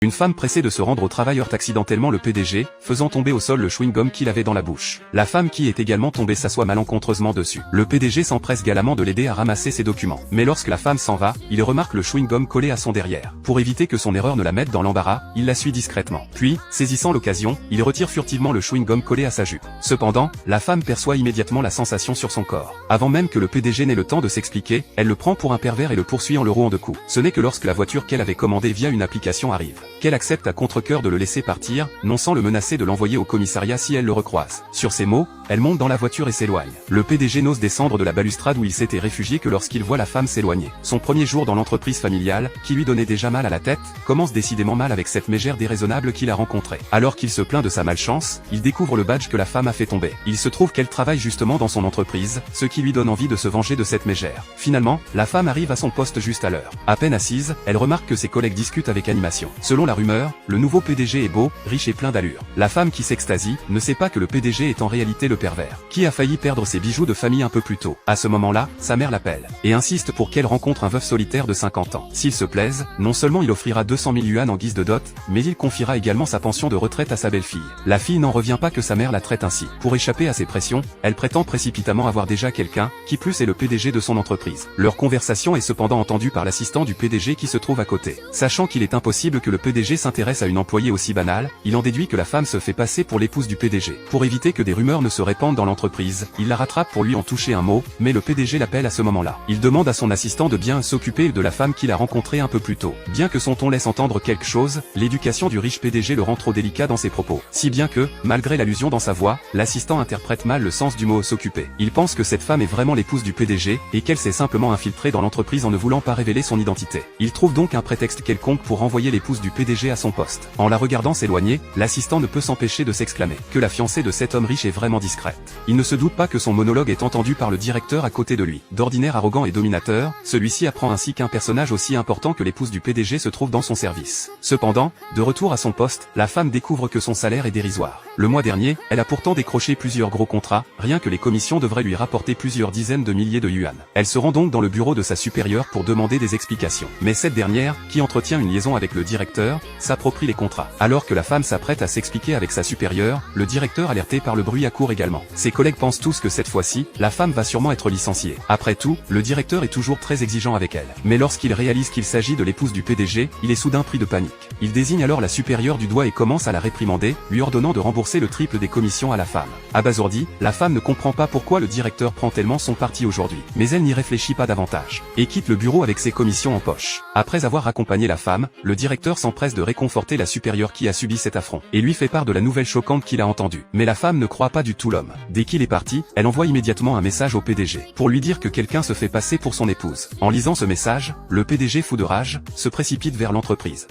Une femme pressée de se rendre au travail heurte accidentellement le PDG, faisant tomber au sol le chewing-gum qu'il avait dans la bouche. La femme qui est également tombée s'assoit malencontreusement dessus. Le PDG s'empresse galamment de l'aider à ramasser ses documents. Mais lorsque la femme s'en va, il remarque le chewing-gum collé à son derrière. Pour éviter que son erreur ne la mette dans l'embarras, il la suit discrètement. Puis, saisissant l'occasion, il retire furtivement le chewing-gum collé à sa jupe. Cependant, la femme perçoit immédiatement la sensation sur son corps. Avant même que le PDG n'ait le temps de s'expliquer, elle le prend pour un pervers et le poursuit en le rouant de coups. Ce n'est que lorsque la voiture qu'elle avait commandée via une application arrive qu'elle accepte à contre-cœur de le laisser partir, non sans le menacer de l'envoyer au commissariat si elle le recroise. Sur ces mots, elle monte dans la voiture et s'éloigne. Le PDG n'ose descendre de la balustrade où il s'était réfugié que lorsqu'il voit la femme s'éloigner. Son premier jour dans l'entreprise familiale, qui lui donnait déjà mal à la tête, commence décidément mal avec cette mégère déraisonnable qu'il a rencontrée. Alors qu'il se plaint de sa malchance, il découvre le badge que la femme a fait tomber. Il se trouve qu'elle travaille justement dans son entreprise, ce qui lui donne envie de se venger de cette mégère. Finalement, la femme arrive à son poste juste à l'heure. À peine assise, elle remarque que ses collègues discutent avec animation. Selon la rumeur, le nouveau PDG est beau, riche et plein d'allure. La femme qui s'extasie, ne sait pas que le PDG est en réalité le pervers, qui a failli perdre ses bijoux de famille un peu plus tôt. À ce moment-là, sa mère l'appelle, et insiste pour qu'elle rencontre un veuf solitaire de 50 ans. S'ils se plaisent, non seulement il offrira 200 000 yuan en guise de dot, mais il confiera également sa pension de retraite à sa belle-fille. La fille n'en revient pas que sa mère la traite ainsi. Pour échapper à ses pressions, elle prétend précipitamment avoir déjà quelqu'un, qui plus est le PDG de son entreprise. Leur conversation est cependant entendue par l'assistant du PDG qui se trouve à côté. Sachant qu'il est impossible que le PDG s'intéresse à une employée aussi banale, il en déduit que la femme se fait passer pour l'épouse du PDG. Pour éviter que des rumeurs ne se répandent dans l'entreprise, il la rattrape pour lui en toucher un mot, mais le PDG l'appelle à ce moment-là. Il demande à son assistant de bien s'occuper de la femme qu'il a rencontrée un peu plus tôt. Bien que son ton laisse entendre quelque chose, l'éducation du riche PDG le rend trop délicat dans ses propos. Si bien que, malgré l'allusion dans sa voix, l'assistant interprète mal le sens du mot s'occuper. Il pense que cette femme est vraiment l'épouse du PDG, et qu'elle s'est simplement infiltrée dans l'entreprise en ne voulant pas révéler son identité. Il trouve donc un prétexte quelconque pour renvoyer l'épouse du PDG à son poste. En la regardant s'éloigner, l'assistant ne peut s'empêcher de s'exclamer que la fiancée de cet homme riche est vraiment discrète. Il ne se doute pas que son monologue est entendu par le directeur à côté de lui. D'ordinaire arrogant et dominateur, celui-ci apprend ainsi qu'un personnage aussi important que l'épouse du PDG se trouve dans son service. Cependant, de retour à son poste, la femme découvre que son salaire est dérisoire. Le mois dernier, elle a pourtant décroché plusieurs gros contrats, rien que les commissions devraient lui rapporter plusieurs dizaines de milliers de yuan. Elle se rend donc dans le bureau de sa supérieure pour demander des explications. Mais cette dernière, qui entretient une liaison avec le directeur, s'approprie les contrats. Alors que la femme s'apprête à s'expliquer avec sa supérieure, le directeur alerté par le bruit accourt également. Ses collègues pensent tous que cette fois-ci, la femme va sûrement être licenciée. Après tout, le directeur est toujours très exigeant avec elle. Mais lorsqu'il réalise qu'il s'agit de l'épouse du PDG, il est soudain pris de panique. Il désigne alors la supérieure du doigt et commence à la réprimander, lui ordonnant de rembourser le triple des commissions à la femme. Abasourdie, la femme ne comprend pas pourquoi le directeur prend tellement son parti aujourd'hui. Mais elle n'y réfléchit pas davantage, et quitte le bureau avec ses commissions en poche. Après avoir accompagné la femme, le directeur s'empresse de réconforter la supérieure qui a subi cet affront, et lui fait part de la nouvelle choquante qu'il a entendue. Mais la femme ne croit pas du tout l'homme. Dès qu'il est parti, elle envoie immédiatement un message au PDG, pour lui dire que quelqu'un se fait passer pour son épouse. En lisant ce message, le PDG fou de rage, se précipite vers l'entreprise.